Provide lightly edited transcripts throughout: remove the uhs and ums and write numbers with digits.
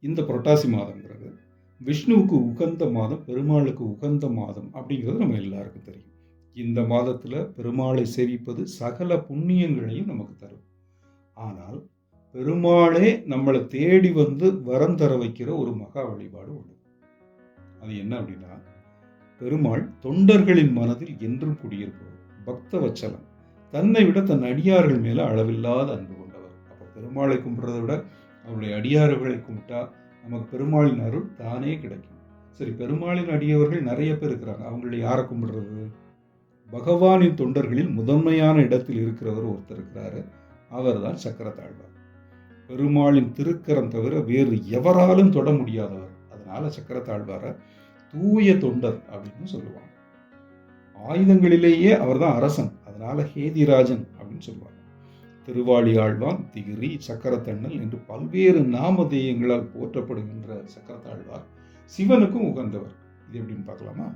இந்த புரட்டாசி மாதங்கிறது விஷ்ணுவுக்கு உகந்த மாதம், பெருமாளுக்கு உகந்த மாதம் அப்படிங்கிறது நம்ம எல்லாருக்கும் தெரியும். இந்த மாதத்தில் பெருமாளை சேவிப்பது சகல புண்ணியங்களையும் நமக்கு தரும். ஆனால் பெருமாளே நம்மளை தேடி வந்து வரம் தர வைக்கிற ஒரு மகா வழிபாடு உண்டு. அது என்ன அப்படின்னா, பெருமாள் தொண்டர்களின் மனதில் என்றும் குடியிருப்பவர், பக்த வச்சலம், தன்னை விட தன் அடியார்கள் மேல அளவில்லாத அன்பு கொண்டவர். அப்போ பெருமாளை கும்பிட்றதை விட அவருடைய அடியார்களை கும்பிட்டா நமக்கு பெருமாளின் அருள் தானே கிடைக்கும். சரி, பெருமாளின் அடியவர்கள் நிறைய பேர் இருக்கிறாங்க. அவங்களை யாரை கும்பிடுறது? பகவானின் தொண்டர்களில் முதன்மையான இடத்தில் இருக்கிறவர் ஒருத்தர் இருக்கிறாரு. அவர் தான் சக்கரத்தாழ்வார். பெருமாளின் திருக்கரம் தவிர வேறு எவராலும் தொட முடியாதவர். அதனால சக்கரத்தாழ்வாரை தூய தொண்டர் அப்படின்னு சொல்லுவாங்க. ஆயுதங்களிலேயே அவர் தான் அரசன். அதனால ஹேதிராஜன் அப்படின்னு சொல்லுவாங்க. திருவாளி ஆழ்வான், திகிரி, சக்கரத்தண்ணல் என்று பல்வேறு நாமதேயங்களால் போற்றப்படுகின்ற சக்கரத்தாழ்வார் சிவனுக்கும் உகந்தவர். இது எப்படின்னு பார்க்கலாமா?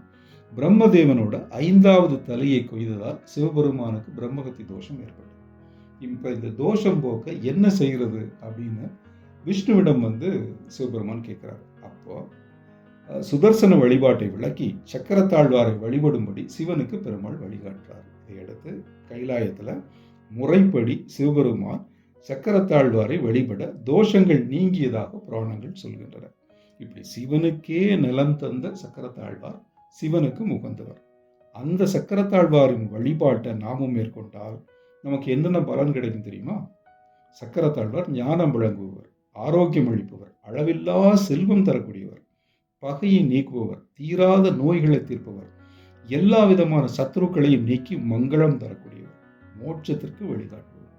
பிரம்மதேவனோட 5வது தலையை கொய்ததால் சிவபெருமானுக்கு பிரம்மகத்தி தோஷம் ஏற்பட்டது. இப்ப இந்த தோஷம் போக்க என்ன செய்கிறது அப்படின்னு விஷ்ணுவிடம் வந்து சிவபெருமான் கேட்கிறார். அப்போ சுதர்சன வழிபாட்டை விளக்கி சக்கரத்தாழ்வாரை வழிபடும்படி சிவனுக்கு பெருமாள் வழிகாட்டுறார். இதையடுத்து கைலாயத்துல முறைப்படி சிவபெருமான் சக்கரத்தாழ்வாரை வழிபட தோஷங்கள் நீங்கியதாக புராணங்கள் சொல்கின்றன. இப்படி சிவனுக்கே நலம் தந்த சக்கரத்தாழ்வார் சிவனுக்கு உகந்தவர். அந்த சக்கரத்தாழ்வாரின் வழிபாட்டை நாமும் மேற்கொண்டால் நமக்கு என்னென்ன பலன் கிடைக்கும் தெரியுமா? சக்கரத்தாழ்வார் ஞானம் விளங்குபவர், ஆரோக்கியம் அளிப்பவர், அளவில்லா செல்வம் தரக்கூடியவர், பகையை நீக்குபவர், தீராத நோய்களை தீர்ப்பவர், எல்லா விதமான சத்துருக்களையும் நீக்கி மங்களம் தரக்கூடியவர், மோட்சத்திற்கு வழிகாட்டுபவர்.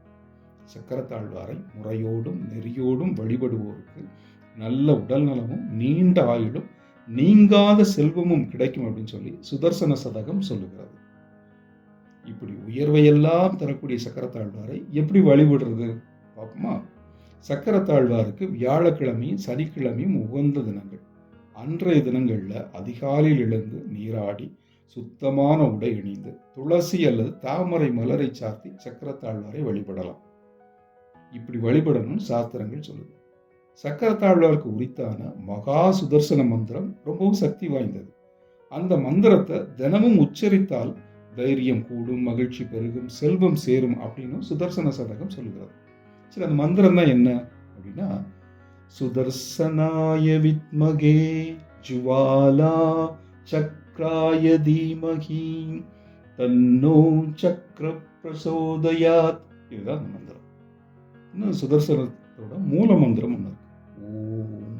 சக்கரத்தாழ்வாரை முறையோடும் நெறியோடும் வழிபடுவோருக்கு நல்ல உடல் நலமும் நீண்ட ஆயுளும் நீங்காத செல்வமும் கிடைக்கும் அப்படின்னு சொல்லி சுதர்சன சதகம் சொல்லுகிறது. இப்படி உயர்வையெல்லாம் தரக்கூடிய சக்கரத்தாழ்வாரை எப்படி வழிபடுறது பார்ப்போமா? சக்கரத்தாழ்வாருக்கு வியாழக்கிழமையும் சனிக்கிழமையும் உகந்த தினங்கள். அன்றைய தினங்கள்ல அதிகாலையில் எழுந்து நீராடி சுத்தமான உடை அணிந்து துளசி அல்லது தாமரை மலரை சாத்தி சக்கரத்தாழ்வாரை வழிபடலாம். இப்படி வழிபடணும்னு சாஸ்திரங்கள் சொல்லுது. சக்கரத்தாழ்வாருக்கு உரித்தான மகா சுதர்சன மந்திரம் ரொம்பவும் சக்தி வாய்ந்தது. அந்த மந்திரத்தை தினமும் உச்சரித்தால் தைரியம் கூடும், மகிழ்ச்சி பெருகும், செல்வம் சேரும் அப்படின்னு சுதர்சன சதகம் சொல்லுகிறது. சரி, அந்த மந்திரம் தான் என்ன அப்படின்னா, சுதர்சனாய வித்மகே ஜுவாலா சக்ராய தீமஹி தன்னோ சக்ர பிரசோதயாத். இதுதான் அந்த மந்திரம். இன்னும் சுதர்சனத்தோட மூல மந்திரம் ஒன்று இருக்கு. ஓம்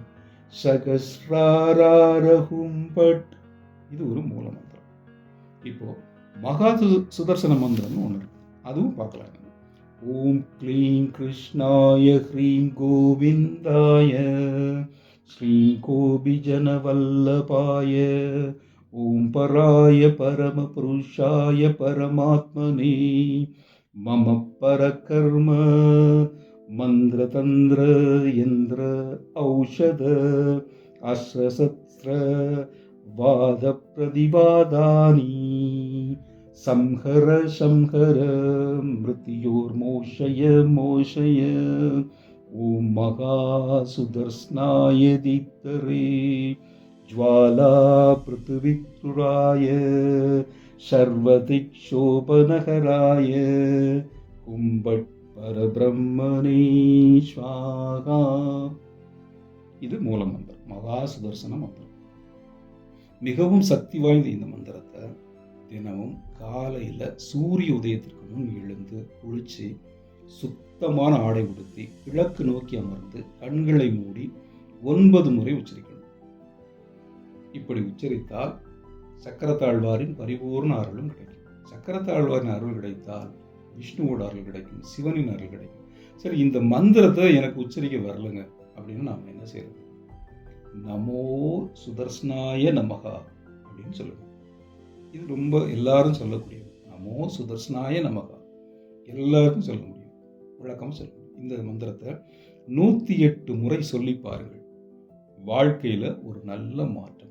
சகஸ்ராரஹும் பட். இது ஒரு மூல மந்திரம். இப்போ மகா சுதர்சன மந்திரம்னு ஒன்று இருக்கு, அதுவும் பார்க்கலாம். ஓம் க்ளீம் கிருஷ்ணாய ஹ்ரீம் கோவிந்தாய ஸ்ரீம் கோபிஜன வல்லபாய ஓம் பராய பரம புருஷாய பரமாத்மனே மம பரகர்ம மந்திர தந்திர யந்திர ஔஷத அஸ்ரசஸ்திர வாத பிரதிவாதானி சம்ஹர சம்ஹர மிருத்யோர் மோஷய மோஷய ஓம் மகா சுதர்ஸ்னாய தீப்தரே ஜ்வாலா பிருத்திவிக்ருராய சர்வதிக்ஷோபநகராய கும்பட் பரபிரம்மனே ஸ்வாஹா. இது மூல மந்திரம், மகா சுதர்சன மந்திரம். மிகவும் சக்தி வாய்ந்த இந்த மந்திரத்தை தினமும் காலையில் சூரிய உதயத்திற்கு முன் எழுந்து குளிச்சு சுத்தமான ஆடை உடுத்தி கிழக்கு நோக்கி அமர்ந்து கண்களை மூடி 9 முறை உச்சரிக்கணும். இப்படி உச்சரித்தால் சக்கரத்தாழ்வாரின் பரிபூர்ண அருளும் கிடைக்கும். சக்கரத்தாழ்வாரின் அருள் கிடைத்தால் விஷ்ணுவோட அருள் கிடைக்கும், சிவனின் அருள் கிடைக்கும். சரி, இந்த மந்திரத்தை எனக்கு உச்சரிக்க வரலங்க அப்படின்னு நாம் என்ன செய்யறது? நமோ சுதர்சனாய நமகா அப்படின்னு சொல்லணும். இது ரொம்ப எல்லாரும் சொல்லக்கூடியது. நமோ சுதர்சனாய நமகா எல்லாருக்கும் சொல்ல முடியும், விளக்கம் சொல்ல முடியும். இந்த மந்திரத்தை 108 முறை சொல்லி பாருங்கள். வாழ்க்கையில ஒரு நல்ல மாற்றம்.